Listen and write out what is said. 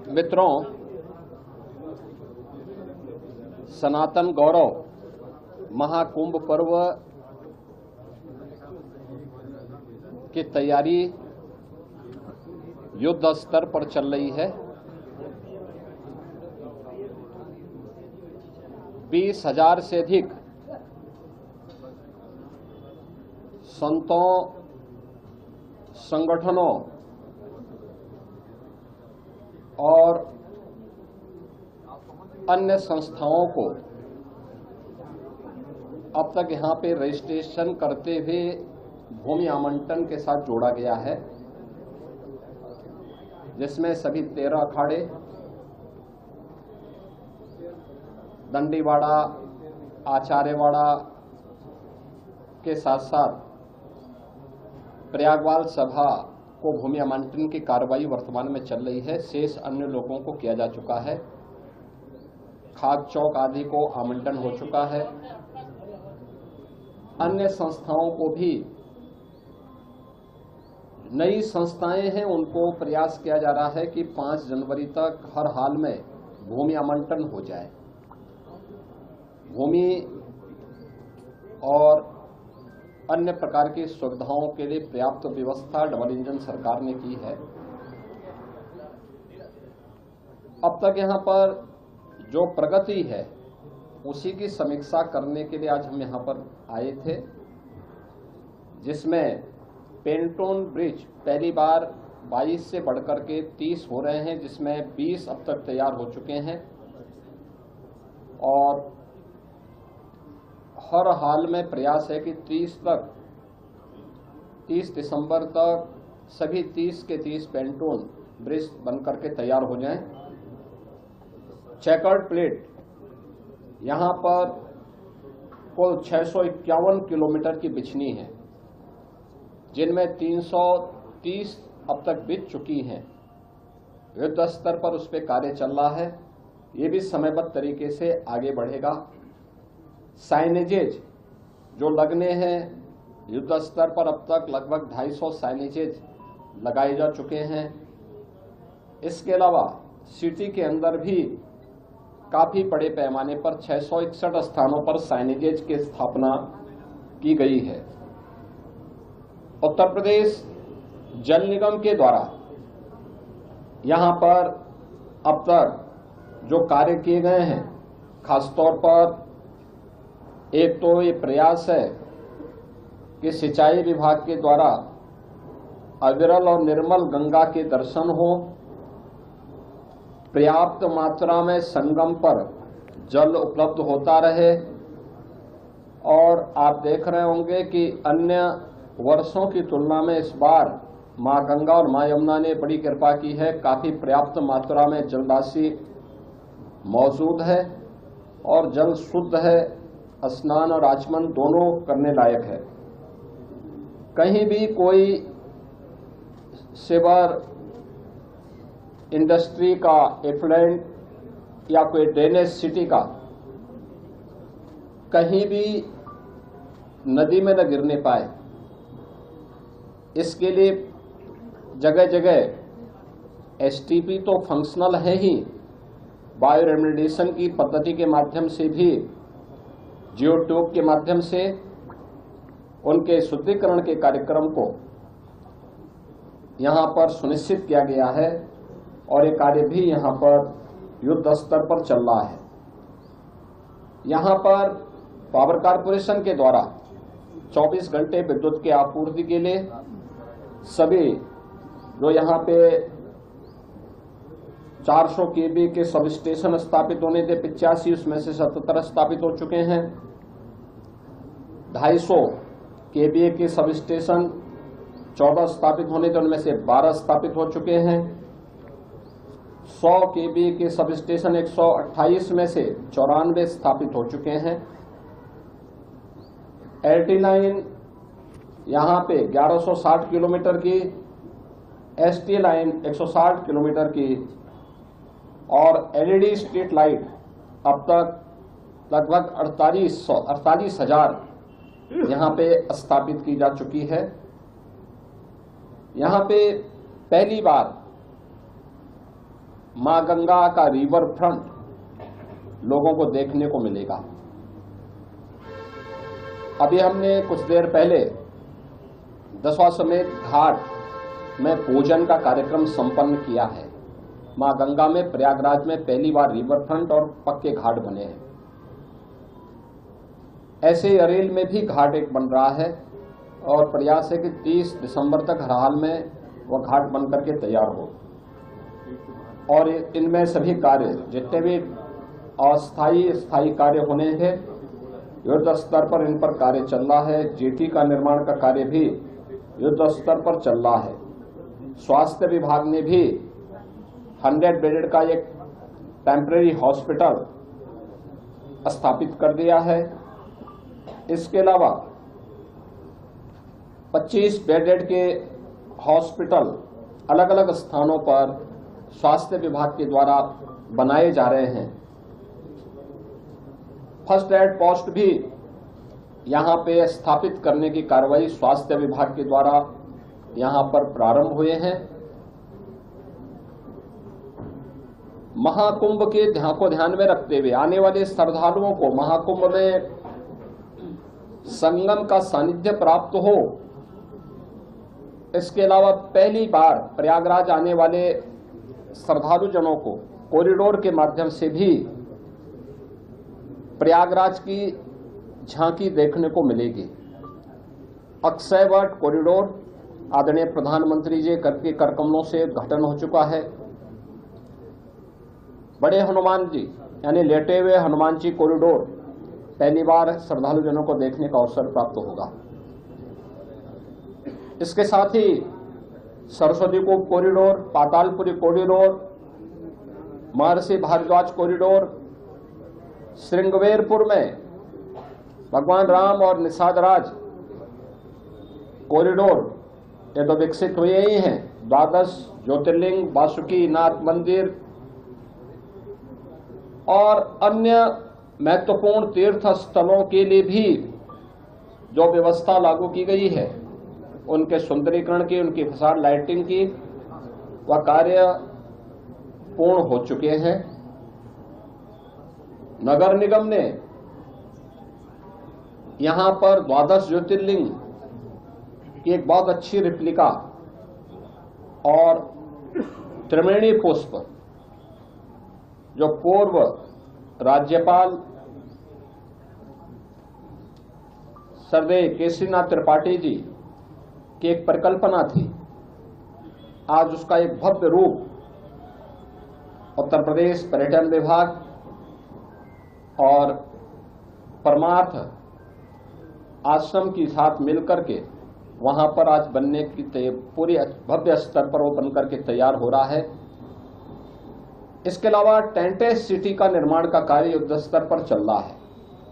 मित्रों, सनातन गौरव महाकुंभ पर्व की तैयारी युद्ध स्तर पर चल रही है। 20,000 से अधिक संतों, संगठनों और अन्य संस्थाओं को अब तक यहां पे रजिस्ट्रेशन करते हुए भूमि आवंटन के साथ जोड़ा गया है, जिसमें सभी 13 अखाड़े, दंडीवाड़ा, आचार्यवाड़ा के साथ साथ प्रयागवाल सभा को भूमि आवंटन की कार्रवाई वर्तमान में चल रही है। शेष अन्य लोगों को किया जा चुका है। खाक चौक आदि को आवंटन हो चुका है। अन्य संस्थाओं को भी, नई संस्थाएं हैं, उनको प्रयास किया जा रहा है कि 5 जनवरी तक हर हाल में भूमि आवंटन हो जाए। भूमि और अन्य प्रकार की सुविधाओं के लिए पर्याप्त व्यवस्था डबल इंजन सरकार ने की है। अब तक यहां पर जो प्रगति है उसी की समीक्षा करने के लिए आज हम यहां पर आए थे, जिसमें पेंटोन ब्रिज पहली बार 22 से बढ़कर के 30 हो रहे हैं, जिसमें 20 अब तक तैयार हो चुके हैं और हर हाल में प्रयास है कि 30 दिसंबर तक सभी 30 के 30 पेंटोन ब्रिज बनकर के तैयार हो जाएं। चेकर्ड प्लेट यहां पर कुल 651 किलोमीटर की बिछनी है, जिनमें 330 अब तक बिछ चुकी हैं। युद्ध स्तर पर उस पर कार्य चल रहा है। ये भी समयबद्ध तरीके से आगे बढ़ेगा। साइनेजेज जो लगने हैं, युद्ध स्तर पर अब तक लगभग 250 साइनेजेज लगाए जा चुके हैं। इसके अलावा सिटी के अंदर भी काफी बड़े पैमाने पर 661 स्थानों पर साइनेजेज की स्थापना की गई है। उत्तर प्रदेश जल निगम के द्वारा यहां पर अब तक जो कार्य किए गए हैं, खासतौर पर एक तो ये प्रयास है कि सिंचाई विभाग के द्वारा अविरल और निर्मल गंगा के दर्शन हो, पर्याप्त मात्रा में संगम पर जल उपलब्ध होता रहे। और आप देख रहे होंगे कि अन्य वर्षों की तुलना में इस बार मां गंगा और मां यमुना ने बड़ी कृपा की है। काफी पर्याप्त मात्रा में जल राशि मौजूद है और जल शुद्ध है। स्नान और आचमन दोनों करने लायक है। कहीं भी कोई सीवर, इंडस्ट्री का एफ्लुएंट या कोई ड्रेनेज सिटी का कहीं भी नदी में न गिरने पाए, इसके लिए जगह जगह एसटीपी तो फंक्शनल है ही, बायो रेमेडिएशन की पद्धति के माध्यम से भी, जियो ट्यूब के माध्यम से उनके शुद्धिकरण के कार्यक्रम को यहां पर सुनिश्चित किया गया है और ये कार्य भी यहां पर युद्ध स्तर पर चल रहा है। यहां पर पावर कारपोरेशन के द्वारा 24 घंटे विद्युत की आपूर्ति के लिए सभी जो यहां पे 400 केवी के सब स्टेशन स्थापित होने थे, 85 उसमें से 77 स्थापित हो चुके हैं। 250 केवीए के सब स्टेशन 14 स्थापित होने थे, उनमें से 12 स्थापित हो चुके हैं। 100 केवीए के सब स्टेशन 128 में से 94 स्थापित हो चुके हैं। LT लाइन यहाँ पे 1160 किलोमीटर की, ST लाइन 160 किलोमीटर की और LED स्ट्रीट लाइट अब तक लगभग 48,000 यहाँ पे स्थापित की जा चुकी है। यहाँ पे पहली बार मां गंगा का रिवर फ्रंट लोगों को देखने को मिलेगा। अभी हमने कुछ देर पहले दशाश्वमेध घाट में पूजन का कार्यक्रम संपन्न किया है। मां गंगा में प्रयागराज में पहली बार रिवर फ्रंट और पक्के घाट बने हैं। ऐसे ही अरेल में भी घाट एक बन रहा है और प्रयास है कि 30 दिसंबर तक हर हाल में वह घाट बन करके तैयार हो और इनमें सभी कार्य जितने भी अस्थायी स्थायी कार्य होने हैं युद्ध स्तर पर इन पर कार्य चल रहा है। जेटी का निर्माण का कार्य भी युद्ध स्तर पर चल रहा है। स्वास्थ्य विभाग ने भी 100 बेडेड का एक टेम्परेरी हॉस्पिटल स्थापित कर दिया है। इसके अलावा 25 बेडेड के हॉस्पिटल अलग अलग स्थानों पर स्वास्थ्य विभाग के द्वारा बनाए जा रहे हैं। फर्स्ट एड पोस्ट भी यहां पे स्थापित करने की कार्रवाई स्वास्थ्य विभाग के द्वारा यहां पर प्रारंभ हुए हैं। महाकुंभ के को ध्यान में रखते हुए आने वाले श्रद्धालुओं को महाकुंभ में संगम का सानिध्य प्राप्त हो, इसके अलावा पहली बार प्रयागराज आने वाले श्रद्धालु जनों को कॉरिडोर के माध्यम से भी प्रयागराज की झांकी देखने को मिलेगी। अक्षयवट कॉरिडोर आदरणीय प्रधानमंत्री जी के करकमलों से उद्घाटन हो चुका है। बड़े हनुमान जी यानी लेटे हुए हनुमान जी कॉरिडोर पहली बार श्रद्धालु जनों को देखने का अवसर प्राप्त होगा। इसके साथ ही सरस्वती कूप कॉरिडोर, पातालपुरी कॉरिडोर, महर्षि भारद्वाज कॉरिडोर, श्रृंगवेरपुर में भगवान राम और निषादराज कॉरिडोर ये तो विकसित हुए ही हैं। 12 ज्योतिर्लिंग, वासुकी नाथ मंदिर और अन्य महत्वपूर्ण तीर्थ स्थलों के लिए भी जो व्यवस्था लागू की गई है उनके सुंदरीकरण की, उनकी फसाड लाइटिंग की वह कार्य पूर्ण हो चुके हैं। नगर निगम ने यहां पर 12 ज्योतिर्लिंग की एक बहुत अच्छी रिप्लिका और त्रिवेणी पुष्प जो पूर्व राज्यपाल सर्वदेव केसरीनाथ त्रिपाठी जी की एक परिकल्पना थी, आज उसका एक भव्य रूप उत्तर प्रदेश पर्यटन विभाग और परमार्थ आश्रम के साथ मिलकर के वहां पर आज बनने की पूरी भव्य स्तर पर वो बनकर के तैयार हो रहा है। इसके अलावा टेंटेज सिटी का निर्माण का कार्य युद्ध स्तर पर चल रहा है।